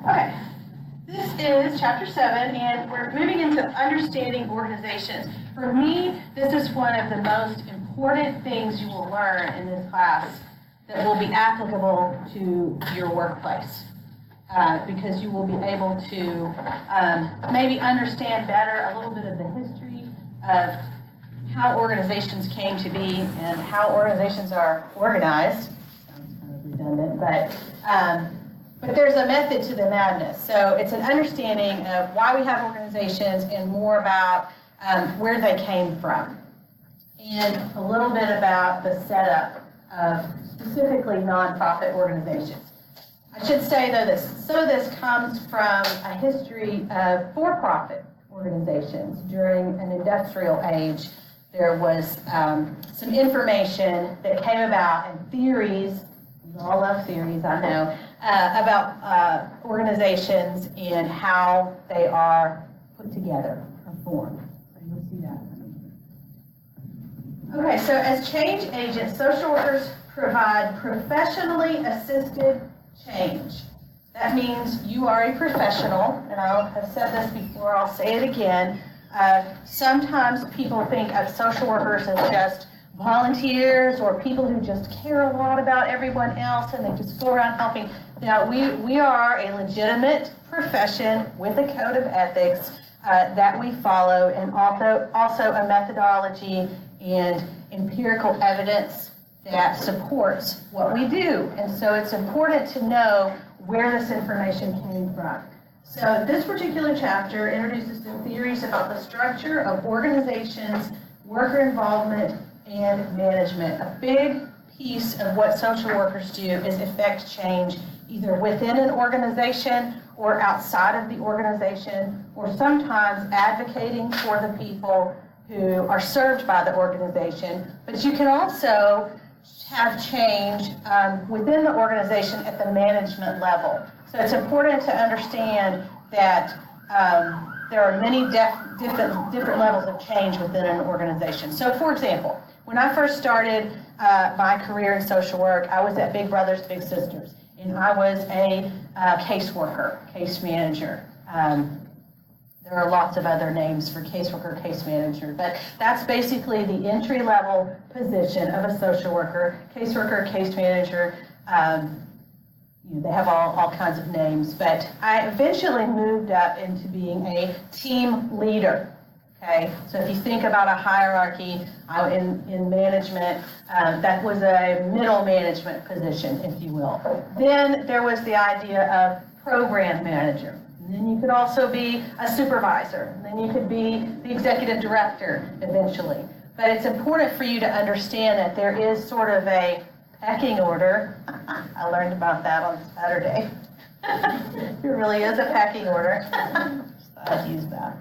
Okay, this is chapter 7, and we're moving into understanding organizations. For me, this is one of the most important things you will learn in this class that will be applicable to your workplace. Because you will be able to maybe understand better a little bit of the history of how organizations came to be and how organizations are organized. Sounds kind of redundant, but there's a method to the madness. So it's an understanding of why we have organizations and more about where they came from. And a little bit about the setup of specifically nonprofit organizations. I should say, though, that some of this comes from a history of for-profit organizations. During an industrial age, there was some information that came about and theories, we all love theories, I know, about organizations and how they are put together or formed. So you'll see that. Okay, so as change agents, social workers provide professionally assisted change. That means you are a professional, and I have said this before, I'll say it again. Sometimes people think of social workers as just volunteers or people who just care a lot about everyone else and they just go around helping. Now, we are a legitimate profession with a code of ethics that we follow, and also a methodology and empirical evidence that supports what we do. And so it's important to know where this information came from. So this particular chapter introduces some theories about the structure of organizations, worker involvement, and management. A big piece of what social workers do is effect change either within an organization or outside of the organization, or sometimes advocating for the people who are served by the organization. But you can also have change within the organization at the management level. So it's important to understand that there are many different levels of change within an organization. So for example, when I first started my career in social work, I was at Big Brothers Big Sisters, and I was a caseworker, case manager. There are lots of other names for caseworker, case manager, but that's basically the entry-level position of a social worker. Caseworker, case manager, they have all kinds of names, but I eventually moved up into being a team leader. Okay, so if you think about a hierarchy in management, that was a middle management position, if you will. Then there was the idea of program manager. And then you could also be a supervisor. And then you could be the executive director eventually. But it's important for you to understand that there is sort of a pecking order. I learned about that on Saturday. There really is a pecking order. Just thought I'd use that.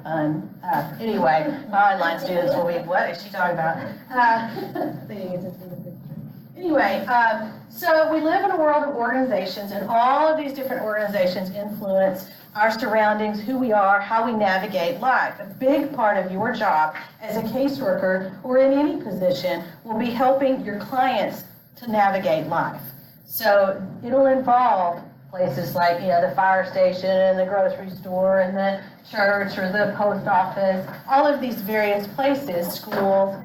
Anyway, my online students will be, what is she talking about? Anyway, so we live in a world of organizations, and all of these different organizations influence our surroundings, who we are, how we navigate life. A big part of your job as a caseworker or in any position will be helping your clients to navigate life. So it'll involve places like, the fire station and the grocery store and the church or the post office. All of these various places, schools,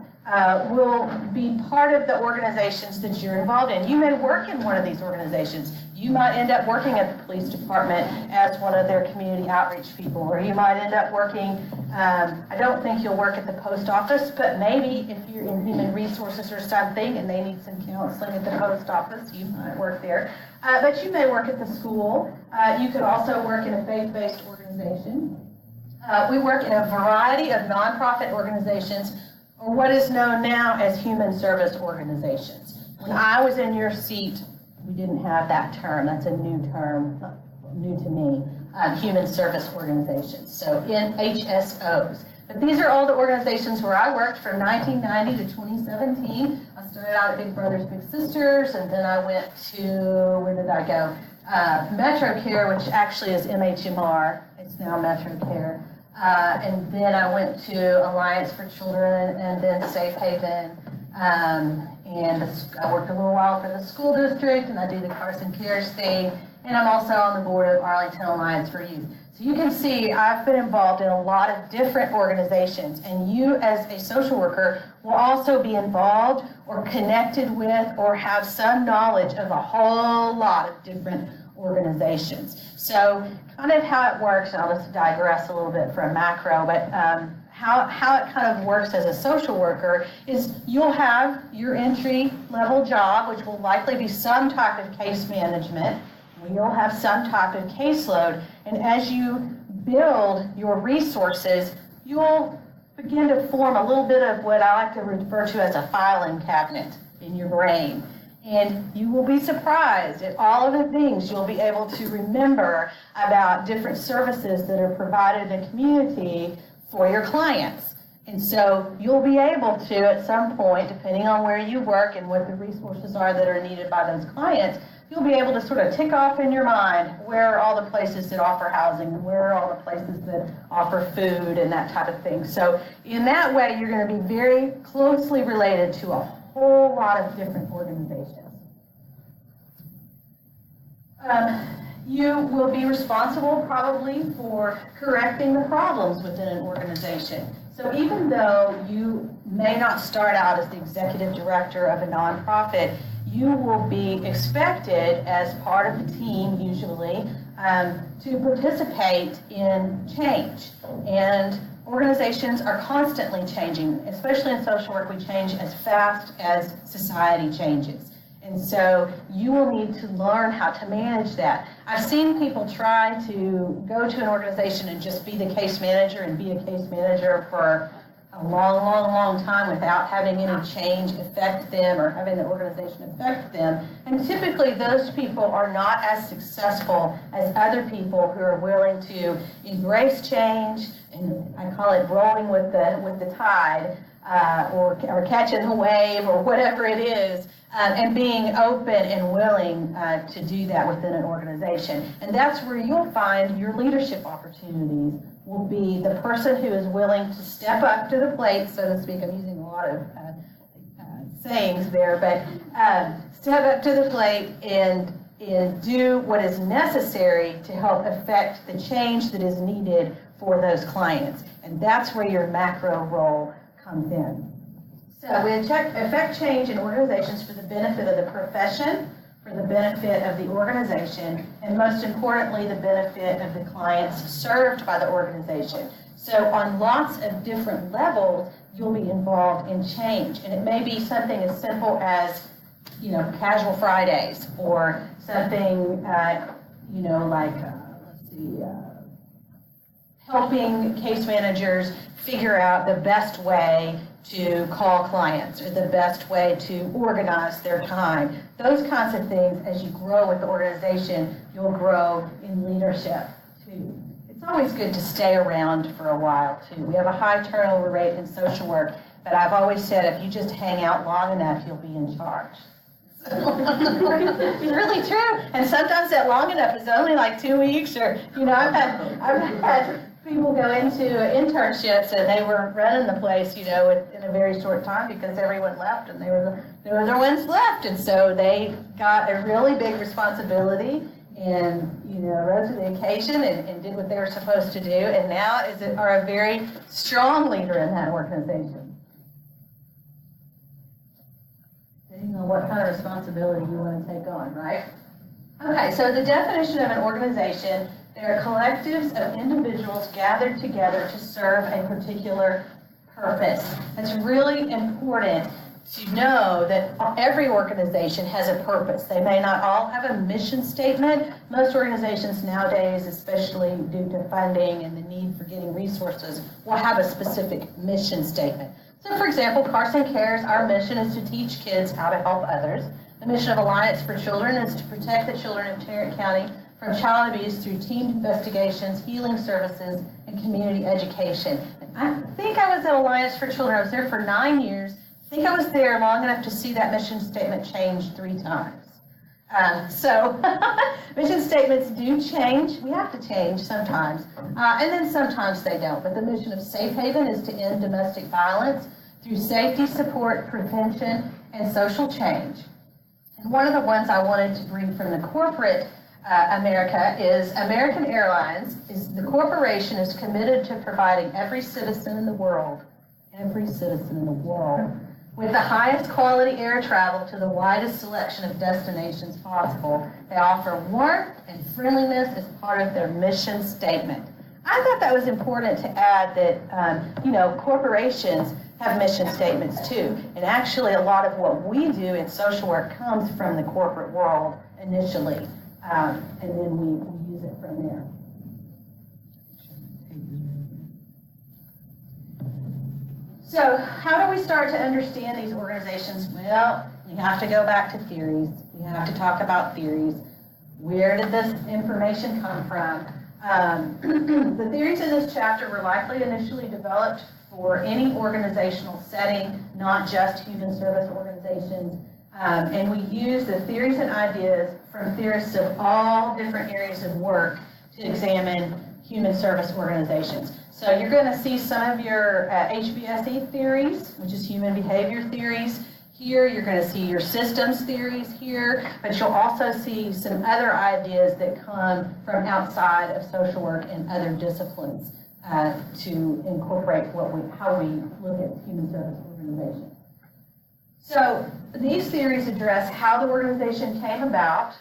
will be part of the organizations that you're involved in. You may work in one of these organizations. You might end up working at the police department as one of their community outreach people, or you might end up working, I don't think you'll work at the post office, but maybe if you're in human resources or something and they need some counseling at the post office, you might work there. But you may work at the school. You could also work in a faith-based organization. We work in a variety of nonprofit organizations, or what is known now as human service organizations. When I was in your seat, we didn't have that term. That's a new term, new to me, human service organizations, so HSOs. But these are all the organizations where I worked from 1990 to 2017. I started out at Big Brothers Big Sisters, and then I went to, where did I go? Metro Care, which actually is MHMR. It's now Metro Care. And then I went to Alliance for Children, and then Safe Haven, and I worked a little while for the school district, and I do the Carson Cares thing, and I'm also on the board of Arlington Alliance for Youth. So you can see I've been involved in a lot of different organizations, and you as a social worker will also be involved or connected with or have some knowledge of a whole lot of different organizations. So kind of how it works, and I'll just digress a little bit from macro, but how it kind of works as a social worker is you'll have your entry level job, which will likely be some type of case management. You'll have some type of caseload, and as you build your resources, you'll begin to form a little bit of what I like to refer to as a filing cabinet in your brain. And you will be surprised at all of the things you'll be able to remember about different services that are provided in the community for your clients. And so you'll be able to, at some point, depending on where you work and what the resources are that are needed by those clients, you'll be able to sort of tick off in your mind where are all the places that offer housing, and where are all the places that offer food and that type of thing. So in that way, you're going to be very closely related to a whole lot of different organizations. You will be responsible probably for correcting the problems within an organization. So even though you may not start out as the executive director of a nonprofit, you will be expected as part of the team usually to participate in change. And organizations are constantly changing, especially in social work. We change as fast as society changes. And so you will need to learn how to manage that. I've seen people try to go to an organization and just be the case manager and be a case manager for a long time without having any change affect them or having the organization affect them. And typically those people are not as successful as other people who are willing to embrace change, and I call it rolling with the tide, or catching the wave, or whatever it is, and being open and willing to do that within an organization. And that's where you'll find your leadership opportunities will be the person who is willing to step up to the plate, so to speak. I'm using a lot of sayings there, but step up to the plate and do what is necessary to help affect the change that is needed for those clients. And that's where your macro role comes in. So we affect change in organizations for the benefit of the profession, for the benefit of the organization, and most importantly, the benefit of the clients served by the organization. So on lots of different levels, you'll be involved in change. And it may be something as simple as, Casual Fridays, or something, helping case managers figure out the best way to call clients, or the best way to organize their time. Those kinds of things, as you grow with the organization, you'll grow in leadership too. It's always good to stay around for a while too. We have a high turnover rate in social work, but I've always said if you just hang out long enough, you'll be in charge. It's really true. And sometimes that long enough is only like 2 weeks, or, I've had people go into internships and they were running the place, in a very short time because everyone left and they were the ones left. And so they got a really big responsibility and, rose to the occasion and did what they were supposed to do. And now are a very strong leader in that organization. Depending on what kind of responsibility you want to take on, right? Okay, so the definition of an organization: they're collectives of individuals gathered together to serve a particular purpose. It's really important to know that every organization has a purpose. They may not all have a mission statement. Most organizations nowadays, especially due to funding and the need for getting resources, will have a specific mission statement. So, for example, Carson Cares, our mission is to teach kids how to help others. The mission of Alliance for Children is to protect the children of Tarrant County from child abuse through team investigations, healing services, and community education. And I think I was at Alliance for Children. I was there for 9 years. I think I was there long enough to see that mission statement change 3 times. So mission statements do change. We have to change sometimes. And then sometimes they don't. But the mission of Safe Haven is to end domestic violence through safety, support, prevention, and social change. And one of the ones I wanted to bring from the corporate America is American Airlines is the corporation is committed to providing every citizen in the world with the highest quality air travel to the widest selection of destinations possible. They offer warmth and friendliness as part of their mission statement. I thought that was important to add that, corporations have mission statements too. And actually a lot of what we do in social work comes from the corporate world initially, and then we use it from there. So how do we start to understand these organizations? Well, you have to go back to theories. We have to talk about theories. Where did this information come from? The theories in this chapter were likely initially developed for any organizational setting, not just human service organizations. And we use the theories and ideas from theorists of all different areas of work to examine human service organizations. So you're going to see some of your HBSE theories, which is human behavior theories. Here you're going to see your systems theories here, but you'll also see some other ideas that come from outside of social work and other disciplines to incorporate how we look at human service organizations. So these theories address how the organization came about,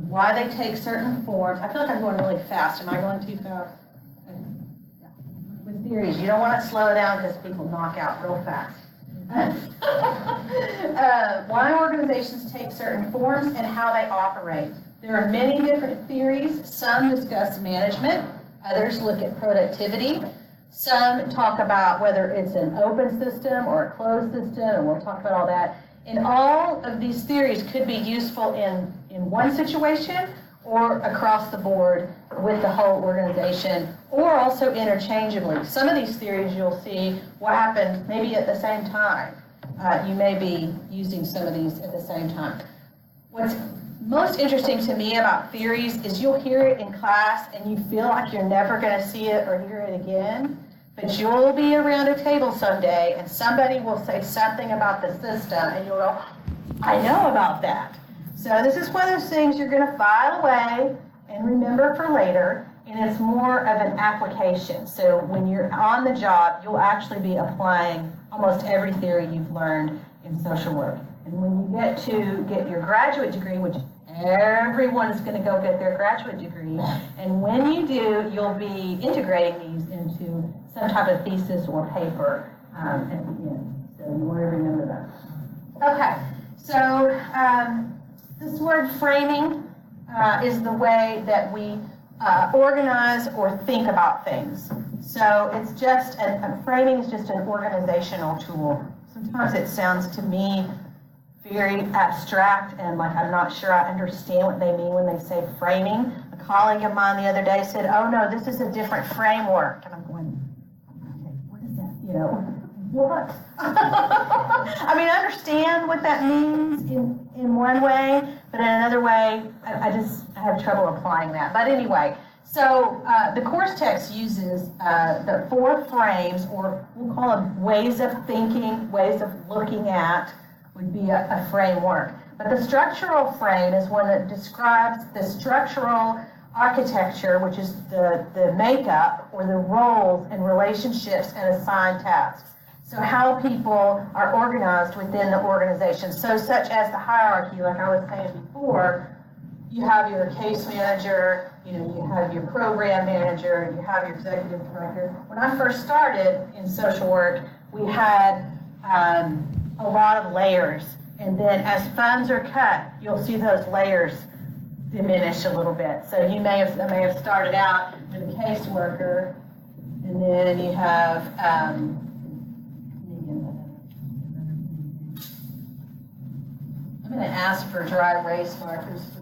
why they take certain forms. I feel like I'm going really fast. Am I going too fast? Yeah. With theories, you don't want to slow down because people knock out real fast. Why organizations take certain forms and how they operate. There are many different theories. Some discuss management. Others look at productivity. Some talk about whether it's an open system or a closed system, and we'll talk about all that. And all of these theories could be useful in one situation or across the board with the whole organization, or also interchangeably. Some of these theories you'll see what happened maybe at the same time. You may be using some of these at the same time. What's most interesting to me about theories is you'll hear it in class and you feel like you're never going to see it or hear it again, but you'll be around a table someday and somebody will say something about the system and you'll go, I know about that. So this is one of those things you're going to file away and remember for later, and it's more of an application. So when you're on the job, you'll actually be applying almost every theory you've learned in social work. And when you get to get your graduate degree, which everyone is going to go get their graduate degree, and when you do, you'll be integrating these into some type of thesis or paper at the end. So you want to remember that. Okay, so this word framing is the way that we organize or think about things. So it's just, framing is just an organizational tool. Sometimes it sounds to me very abstract and like I'm not sure I understand what they mean when they say framing. A colleague of mine the other day said, oh no, this is a different framework. And I'm going, okay, what is that? What? I mean, I understand what that means in one way, but in another way, I have trouble applying that. But anyway, so the course text uses the 4 frames, or we'll call them ways of thinking, ways of looking at, would be a framework. But the structural frame is one that describes the structural architecture, which is the makeup or the roles and relationships and assigned tasks. So how people are organized within the organization. So such as the hierarchy, like I was saying before, you have your case manager, you have your program manager, you have your executive director. When I first started in social work, we had a lot of layers. And then as funds are cut, you'll see those layers diminish a little bit. So you may have started out with a caseworker, and then you have I'm going to ask for dry erase markers for